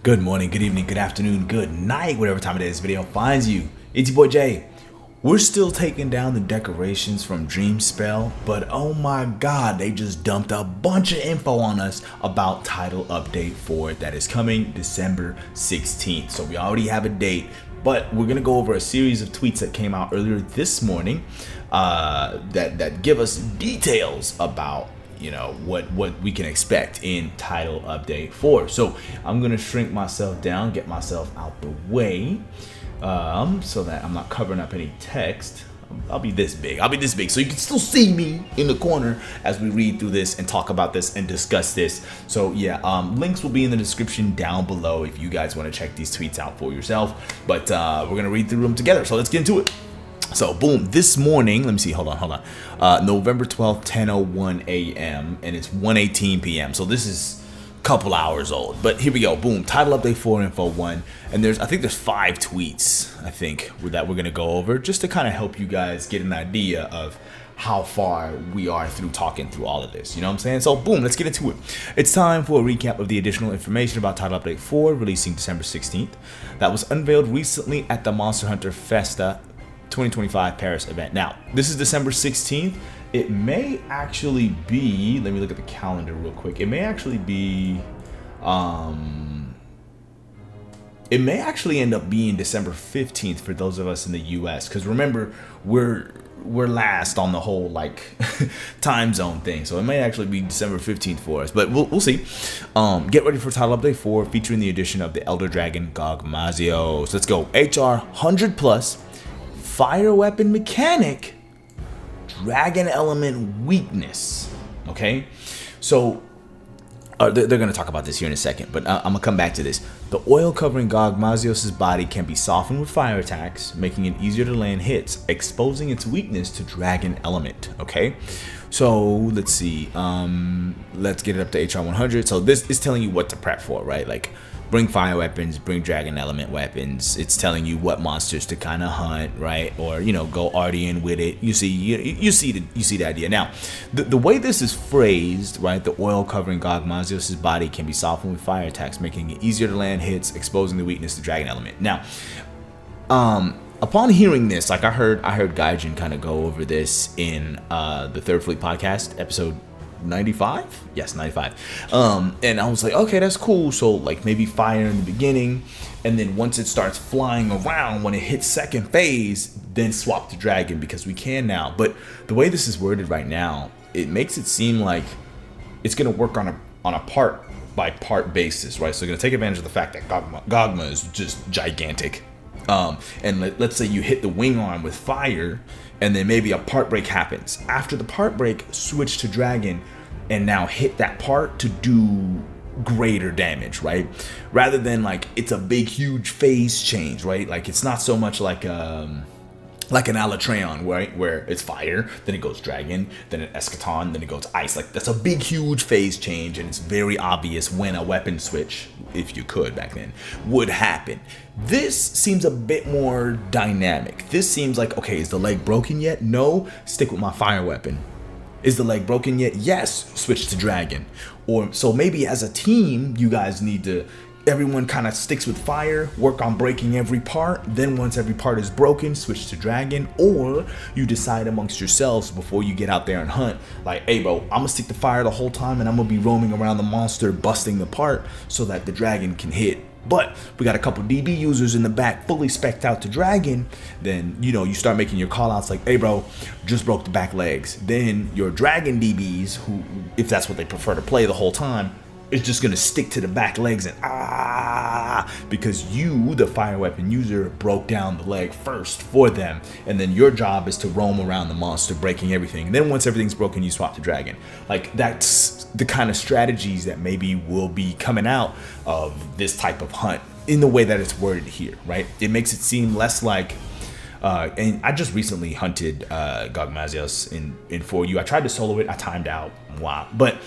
Good morning, good evening, good afternoon, good night, whatever time of day this video finds you. It's your boy Jay. We're still taking down the decorations from Dream Spell, but oh my god, they just dumped a bunch of info on us about title update 4 that is coming December 16th. So we already have a date, but we're gonna go over a series of tweets that came out earlier this morning that give us details about what we can expect in title update 4. So I'm gonna shrink myself down, get myself out the way, so that I'm not covering up any text. I'll be this big so you can still see me in the corner as we read through this and talk about this and discuss this. So yeah, links will be in the description down below if you guys want to check these tweets out for yourself, but we're gonna read through them together, so let's get into it. So boom, this morning, let me see, hold on. November 12th, 10:01 a.m. and it's 1:18 p.m. So this is a couple hours old, but here we go. Boom, title update 4 info 1, and I think there's 5 tweets that we're gonna go over just to kind of help you guys get an idea of how far we are through talking through all of this. You know what I'm saying? So boom, let's get into it. It's time for a recap of the additional information about title update 4 releasing December 16th that was unveiled recently at the Monster Hunter Festa 2025 Paris event. Now, this is December 16th. It may actually be, let me look at the calendar real quick. It may actually be, it may actually end up being December 15th for those of us in the US, because remember, we're last on the whole time zone thing, so it may actually be December 15th for us, but we'll see. Get ready for title update 4 featuring the addition of the Elder Dragon Gogmazios. Let's go. HR 100 plus, fire weapon mechanic, dragon element weakness. Okay, so they're going to talk about this here in a second, but I'm going to come back to this. The oil covering Gogmazios' body can be softened with fire attacks, making it easier to land hits, exposing its weakness to dragon element. Okay, so let's see. Let's get it up to HR 100. So this is telling you what to prep for, right? Like, bring fire weapons, bring dragon element weapons. It's telling you what monsters to kind of hunt, right? Or go Artian with it. You see the idea. Now, the way this is phrased, right? The oil covering Gogmazios' body can be softened with fire attacks, making it easier to land hits, exposing the weakness to dragon element. Now, upon hearing this, I heard Gaijin kind of go over this in the Third Fleet podcast episode 95. Yes, 95. And I was like, okay, that's cool. So maybe fire in the beginning, and then once it starts flying around, when it hits second phase, then swap to dragon, because we can now. But the way this is worded right now, it makes it seem like it's going to work on a part by part basis, right? So you're going to take advantage of the fact that Gogma is just gigantic. And let's say you hit the wing arm with fire, and then maybe a part break happens. After the part break, switch to dragon and now hit that part to do greater damage, right? Rather than it's a big huge phase change, right? It's not so much like an Alatreon, right, where it's fire, then it goes dragon, then an Eschaton, then it goes ice. That's a big huge phase change, and it's very obvious when a weapon switch, if you could back then, would happen. This seems a bit more dynamic. This seems like, okay, is the leg broken yet? No, stick with my fire weapon. Is the leg broken yet? Yes, switch to dragon. Or so maybe as a team, you guys need to, everyone kind of sticks with fire, work on breaking every part, then once every part is broken, switch to dragon. Or you decide amongst yourselves before you get out there and hunt, hey bro, I'm gonna stick to fire the whole time, and I'm gonna be roaming around the monster busting the part so that the dragon can hit. But we got a couple DB users in the back fully spec'd out to dragon. Then you start making your call outs hey bro, just broke the back legs. Then your dragon DBs, who, if that's what they prefer to play the whole time, is just gonna stick to the back legs and because you, the fire weapon user, broke down the leg first for them, and then your job is to roam around the monster breaking everything. And then once everything's broken, you swap to dragon. That's the kind of strategies that maybe will be coming out of this type of hunt in the way that it's worded here, right? It makes it seem less like and I just recently hunted Gogmazios in 4U. I tried to solo it, I timed out, wow. But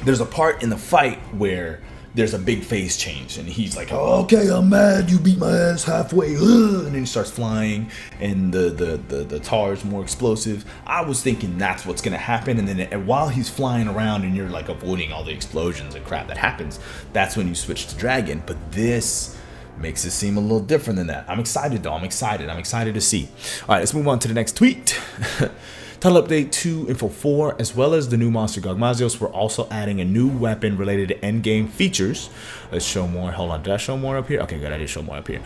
there's a part in the fight where there's a big phase change, and he's like, oh, okay, I'm mad, you beat my ass halfway, and then he starts flying, and the tar is more explosive. I was thinking that's what's gonna happen, and then while he's flying around and you're like avoiding all the explosions and crap that happens, that's when you switch to dragon. But this makes it seem a little different than that. I'm excited though. I'm excited to see. All right, let's move on to the next tweet. Title update 2 Info 4, as well as the new monster Gogmazios, we're also adding a new weapon related to endgame features. Let's show more. Hold on, did I show more up here? Okay, good, I did show more up here.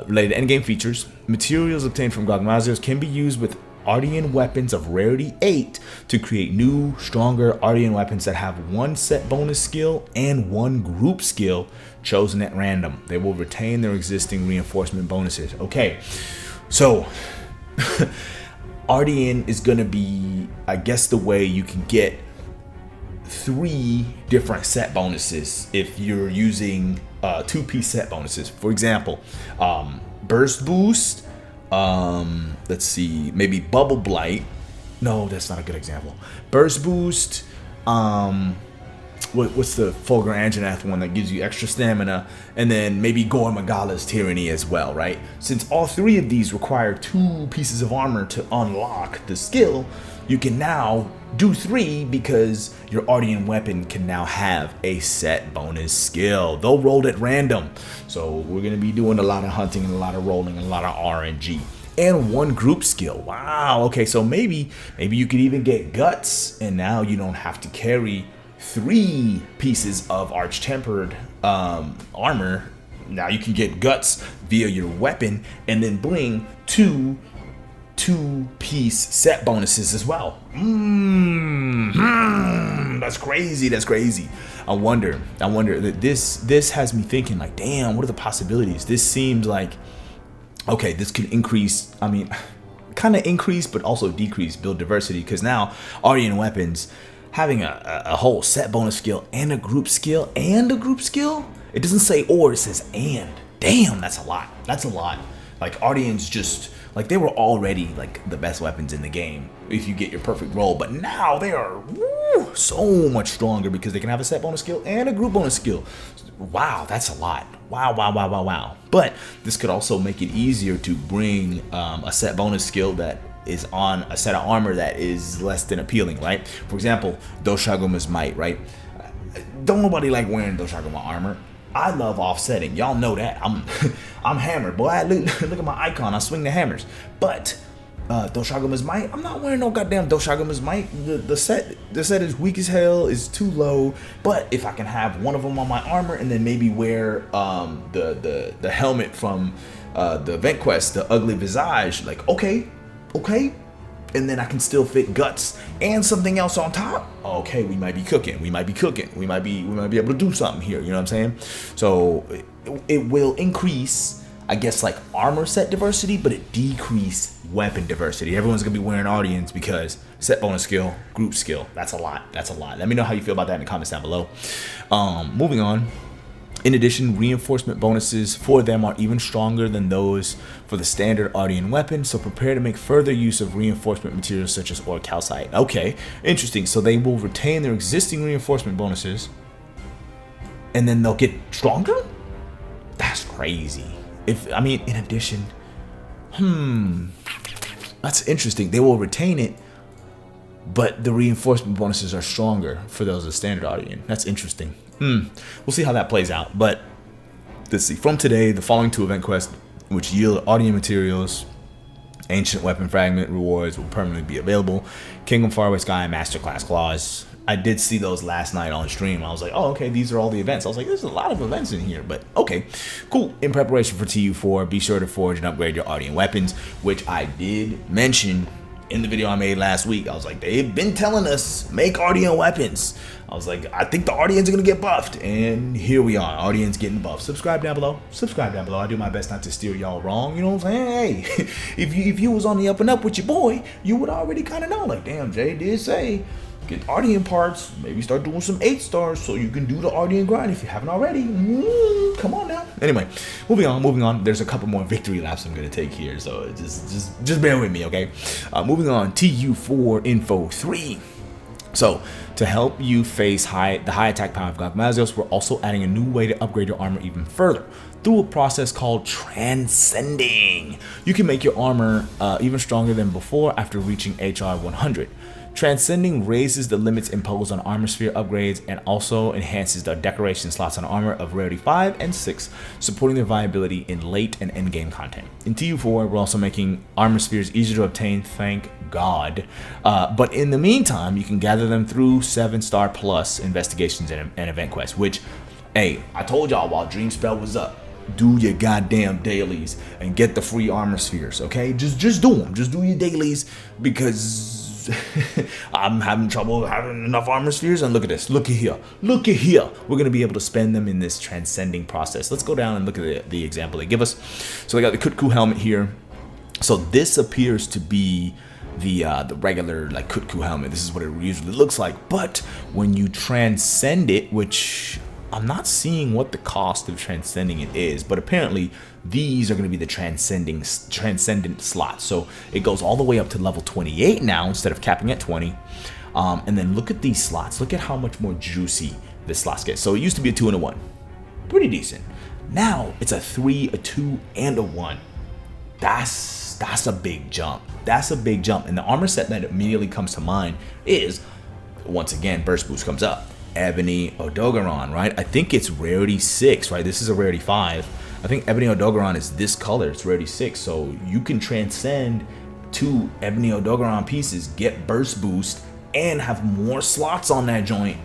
Related to endgame features, materials obtained from Gogmazios can be used with Artian weapons of rarity 8 to create new, stronger Artian weapons that have one set bonus skill and one group skill chosen at random. They will retain their existing reinforcement bonuses. Okay, so Artian is going to be, I guess, the way you can get 3 different set bonuses if you're using 2-piece set bonuses. For example, burst boost, let's see, maybe bubble blight. No, that's not a good example. Burst boost, what's the Fulgur Anjanath one that gives you extra stamina, and then maybe Gogmazios Tyranny as well, right? Since all 3 of these require 2 pieces of armor to unlock the skill, you can now do 3 because your Artian weapon can now have a set bonus skill. They'll roll at random, so we're gonna be doing a lot of hunting and a lot of rolling and a lot of RNG. And 1 group skill. Wow. Okay, so maybe you could even get guts, and now you don't have to carry 3 pieces of arch-tempered armor. Now you can get guts via your weapon, and then bring 2-piece set bonuses as well. That's crazy. I wonder that this has me thinking, like, damn, what are the possibilities? This seems like, okay, this could increase, I mean, kind of increase but also decrease build diversity, because now Artian weapons having a whole set bonus skill and a group skill, it doesn't say or, it says and. Damn, that's a lot. Like, Artians just, like, they were already like the best weapons in the game if you get your perfect roll, but now they are so much stronger because they can have a set bonus skill and a group bonus skill. Wow, that's a lot. Wow. But this could also make it easier to bring a set bonus skill that is on a set of armor that is less than appealing, right? For example, Doshaguma's Might, right? Don't nobody like wearing Doshaguma's armor. I love offsetting. Y'all know that. I'm hammered, boy. Look at my icon. I swing the hammers. But Doshaguma's Might, I'm not wearing no goddamn Doshaguma's Might. The set is weak as hell, is too low. But if I can have one of them on my armor and then maybe wear the helmet from the event quest, the Ugly Visage, like, okay, and then I can still fit guts and something else on top. Okay, we might be cooking. We might be able to do something here. You know what I'm saying? So it will increase, I guess, like armor set diversity, but it decrease weapon diversity. Everyone's gonna be wearing Artians because set bonus skill, group skill. That's a lot. Let me know how you feel about that in the comments down below. Moving on. In addition, reinforcement bonuses for them are even stronger than those for the standard Artian weapon, so prepare to make further use of reinforcement materials such as ore calcite. Okay, interesting. So they will retain their existing reinforcement bonuses, and then they'll get stronger? That's crazy. In addition, that's interesting. They will retain it, but the reinforcement bonuses are stronger for those of standard Artian. That's interesting. We'll see how that plays out. But let's see. From today, the following 2 event quests, which yield Artian materials, ancient weapon fragment rewards, will permanently be available. Kingdom Faraway Sky and Masterclass Claws. I did see those last night on stream. I was like, oh, okay, these are all the events. I was like, there's a lot of events in here, but okay, cool. In preparation for TU4, be sure to forge and upgrade your Artian weapons, which I did mention in the video I made last week. I was like, they've been telling us make Artian weapons. I was like, I think the Artians are gonna get buffed, and here we are. Artians getting buffed. Subscribe down below. I do my best not to steer y'all wrong. You know what I'm saying? Hey, if you was on the up and up with your boy, you would already kind of know. Like, damn, Jay did say get Artian parts. Maybe start doing some 8 stars so you can do the Artian grind if you haven't already. Come on now. Anyway, moving on. There's a couple more victory laps I'm gonna take here, so just bear with me, okay? Moving on. TU4 Info 3. So, to help you face the high attack power of Gogmazios, we're also adding a new way to upgrade your armor even further through a process called Transcending. You can make your armor even stronger than before after reaching HR 100. Transcending raises the limits imposed on armor sphere upgrades and also enhances the decoration slots on armor of rarity 5 and 6, supporting their viability in late and endgame content. In TU4, we're also making armor spheres easier to obtain, thank God. But in the meantime, you can gather them through 7-star plus investigations and event quests, which, hey, I told y'all while Dreamspell was up, do your goddamn dailies and get the free armor spheres, okay? Just do them. Just do your dailies, because I'm having trouble having enough armor spheres. And look at this. Look at here. Look at here. We're going to be able to spend them in this transcending process. Let's go down and look at the example they give us. So we got the Kutku helmet here. So this appears to be the regular like Kutku helmet. This is what it usually looks like. But when you transcend it, which I'm not seeing what the cost of transcending it is, but apparently these are going to be the transcendent slots. So it goes all the way up to level 28 now instead of capping at 20. And then look at these slots. Look at how much more juicy this slots get. So it used to be a 2 and a 1, pretty decent. Now it's a 3, a 2, and a 1. That's a big jump. That's a big jump. And the armor set that immediately comes to mind is, once again, burst boost comes up. Ebony Odogaron, right? I think it's rarity 6, right? This is a rarity 5. I think Ebony Odogaron is this color. It's rarity 6. So you can transcend 2 Ebony Odogaron pieces, get burst boost, and have more slots on that joint.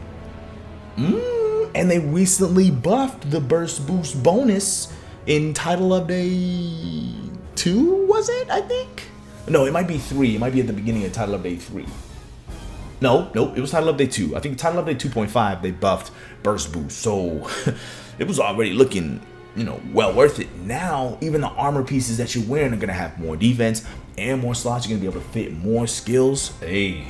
And they recently buffed the burst boost bonus in title update 2, was it? I think. No, it might be 3. It might be at the beginning of title update 3. No, it was title update 2. I think title update 2.5 they buffed burst boost, so it was already looking, well worth it. Now even the armor pieces that you're wearing are gonna have more defense and more slots. You're gonna be able to fit more skills. Hey,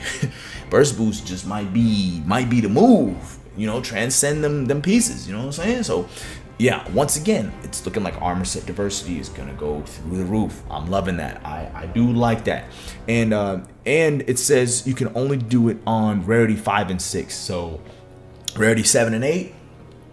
burst boost just might be the move. Transcend them pieces. You know what I'm saying? So yeah, once again, it's looking like armor set diversity is gonna go through the roof. I'm loving that. I do like that. And it says you can only do it on rarity 5 and 6. So rarity 7 and 8,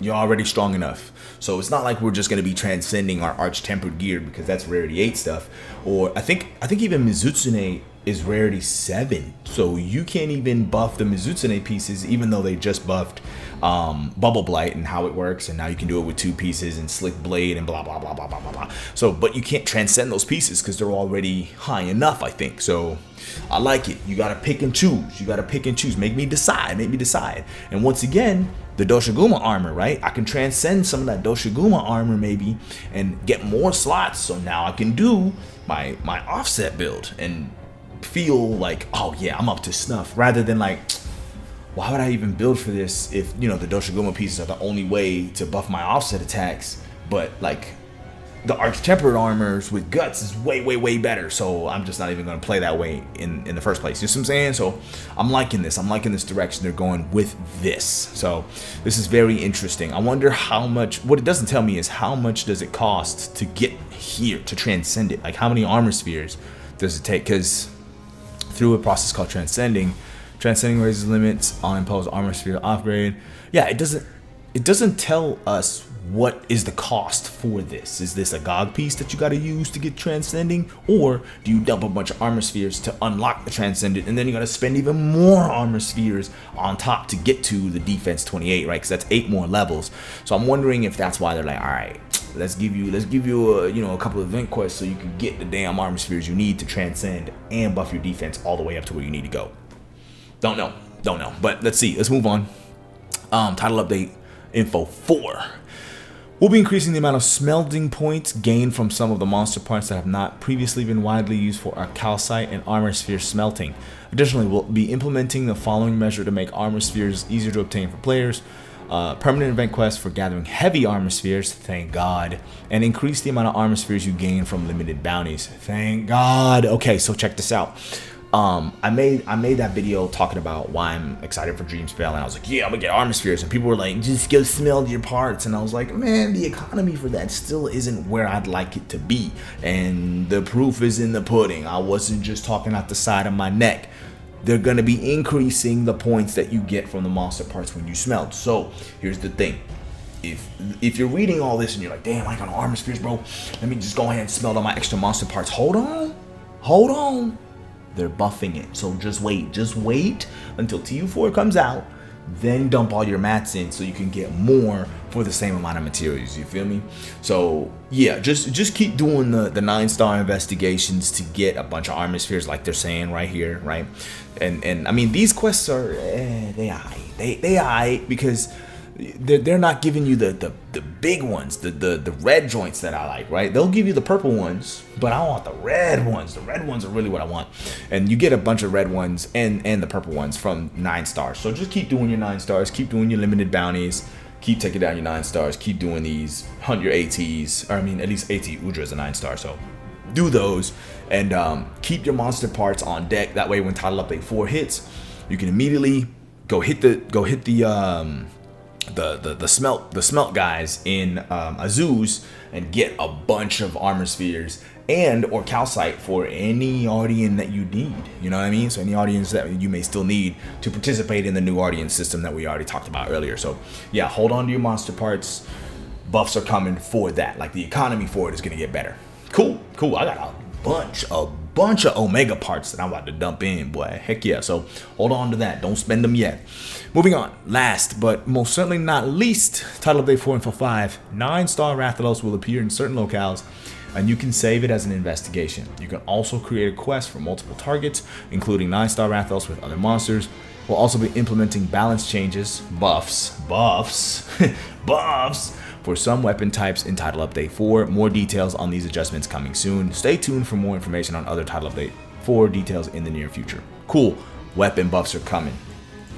you're already strong enough. So it's not like we're just gonna be transcending our arch tempered gear because that's rarity 8 stuff. Or I think even Mizutsune is rarity 7. So you can't even buff the Mizutsune pieces, even though they just buffed Bubble Blight and how it works, and now you can do it with 2 pieces and Slick Blade and blah blah blah blah blah blah blah. So, but you can't transcend those pieces because they're already high enough, I think. So I like it. You gotta pick and choose. Make me decide. And once again, the Doshiguma armor, right? I can transcend some of that Doshiguma armor maybe and get more slots. So now I can do my offset build and feel like, oh yeah, I'm up to snuff, rather than like, why would I even build for this if the Doshiguma pieces are the only way to buff my offset attacks, but like the arch tempered armors with guts is way better. So I'm just not even going to play that way in the first place. You see what I'm saying? So I'm liking this direction they're going with this. So this is very interesting. I wonder how much, what it doesn't tell me is how much does it cost to get here, to transcend it? Like how many armor spheres does it take? Because through a process called Transcending raises limits on imposed armor sphere upgrade. Yeah, it doesn't tell us what is the cost for this. Is this a GOG piece that you got to use to get Transcending, or do you dump a bunch of armor spheres to unlock the Transcendent, and then you got to spend even more armor spheres on top to get to the defense 28, right? Because that's 8 more levels. So I'm wondering if that's why they're like, all right, let's give you a couple of event quests so you can get the damn armor spheres you need to transcend and buff your defense all the way up to where you need to go. Don't know. But let's see. Let's move on. Title update info 4. We'll be increasing the amount of smelting points gained from some of the monster parts that have not previously been widely used for our calcite and armor sphere smelting. Additionally, we'll be implementing the following measure to make armor spheres easier to obtain for players. Permanent event quests for gathering heavy armor spheres, thank God, and increase the amount of armor spheres you gain from limited bounties, thank God. Okay, so check this out. I made that video talking about why I'm excited for Dreamspell, and I was like, yeah, I'm gonna get armor spheres, and people were like, just go smell your parts, and I was like, man, the economy for that still isn't where I'd like it to be, and the proof is in the pudding. I wasn't just talking out the side of my neck. they're going to be increasing the points that you get from the monster parts when you smelt. So here's the thing. If you're reading all this and you're like, damn, I got no armor spheres, bro, let me just go ahead and smelt all my extra monster parts. Hold on. They're buffing it. So just wait until TU4 comes out, then dump all your mats in so you can get more for the same amount of materials. You feel me? So yeah, just keep doing the 9-star investigations to get a bunch of armor spheres like they're saying right here, right? And I mean, these quests are they aight because they're not giving you the big ones, the red joints that I like, right? They'll give you the purple ones, but I want the red ones. The red ones are really what I want. And you get a bunch of red ones and the purple ones from 9 stars. So just keep doing your 9 stars, keep doing your limited bounties, keep taking down your 9 stars, keep doing these, hunt your ATs, or I mean, at least AT Udra is a 9-star, so do those, and keep your monster parts on deck. That way when Title Update 4 hits, you can immediately go hit the smelt guys in Azuz and get a bunch of armor spheres and or calcite for any Artian that you need. You know what I mean? So any Artians that you may still need to participate in the new Artian system that we already talked about earlier. So yeah, hold on to your monster parts. Buffs are coming for that. Like the economy for it is gonna get better. Cool. I got a bunch of Omega parts that I'm about to dump in, boy. Heck yeah. So hold on to that. Don't spend them yet. Moving on. Last but most certainly not least, Title Update 4 Info 5. 9-star Rathalos will appear in certain locales, and you can save it as an investigation. You can also create a quest for multiple targets, including 9-star Rathalos with other monsters. We'll also be implementing balance changes, buffs, for some weapon types in Title Update 4. More details on these adjustments coming soon. Stay tuned for more information on other Title Update 4 details in the near future. Cool. Weapon buffs are coming.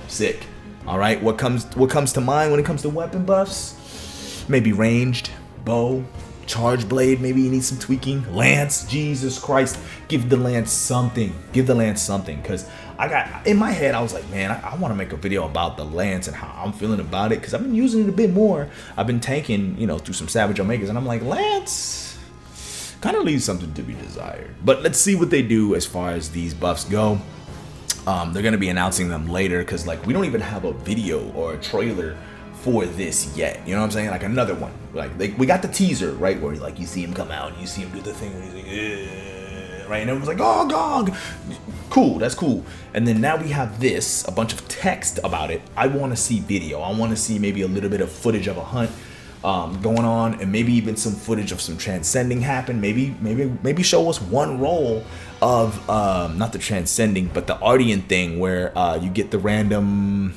Sick. All right. What comes to mind when it comes to weapon buffs? Maybe ranged, bow, charge blade. Maybe you need some tweaking. Lance. Jesus Christ. Give the lance something. Because I got in my head, I was like, man, I want to make a video about the lance and how I'm feeling about it, because I've been using it a bit more. I've been tanking, through some Savage Omegas, and I'm like, lance kind of leaves something to be desired. But let's see what they do as far as these buffs go. They're going to be announcing them later, because we don't even have a video or a trailer for this yet. You know what I'm saying? Like another one. We got the teaser, right, where you see him come out and you see him do the thing when he's like, right, and everyone's like, oh, Gog. Cool, that's cool. And then now we have this, a bunch of text about it. I want to see video. I want to see maybe a little bit of footage of a hunt going on, and maybe even some footage of some transcending happen. Maybe show us one roll of not the transcending, but the Artian thing where you get the random.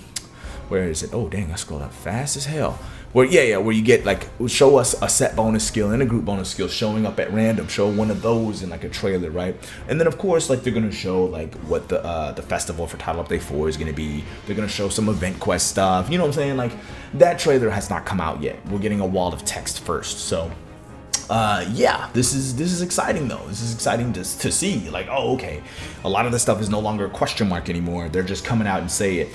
Where is it? Oh dang, I scrolled up fast as hell. Where you get show us a set bonus skill and a group bonus skill showing up at random. Show one of those in a trailer, right? And then of course they're gonna show what the festival for Title Update 4 is gonna be. They're gonna show some event quest stuff. You know what I'm saying? That trailer has not come out yet. We're getting a wall of text first. So yeah, this is exciting though. This is exciting to see. Oh, okay, a lot of this stuff is no longer a question mark anymore. They're just coming out and say it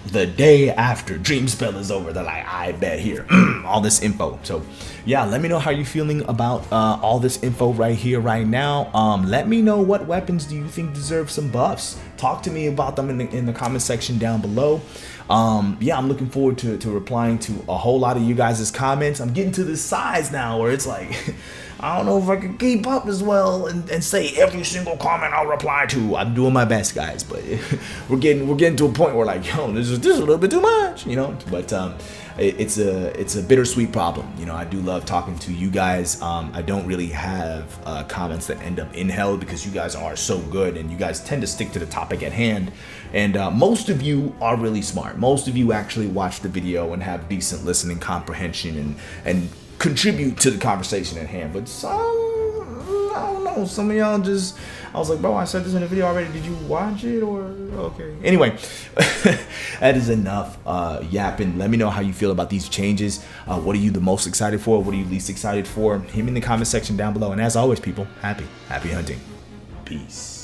the day after Dreamspell is over. They're like, I bet here all this info. So yeah, let me know how you're feeling about all this info right here, right now. Let me know what weapons do you think deserve some buffs. Talk to me about them in the comment section down below. Yeah, I'm looking forward to replying to a whole lot of you guys' comments. I'm getting to this size now where it's like I don't know if I can keep up as well and say every single comment I'll reply to. I'm doing my best, guys, but we're getting to a point where yo, this is a little bit too much, But it's a bittersweet problem. I do love talking to you guys. I don't really have comments that end up in hell because you guys are so good and you guys tend to stick to the topic at hand. And most of you are really smart. Most of you actually watch the video and have decent listening comprehension and contribute to the conversation at hand. But some, I don't know, some of y'all just, I was like, bro, I said this in the video already. Did you watch it or okay? Anyway, that is enough yapping. Let me know how you feel about these changes. What are you the most excited for? What are you least excited for? Hit me in the comment section down below. And as always, people, happy hunting. Peace.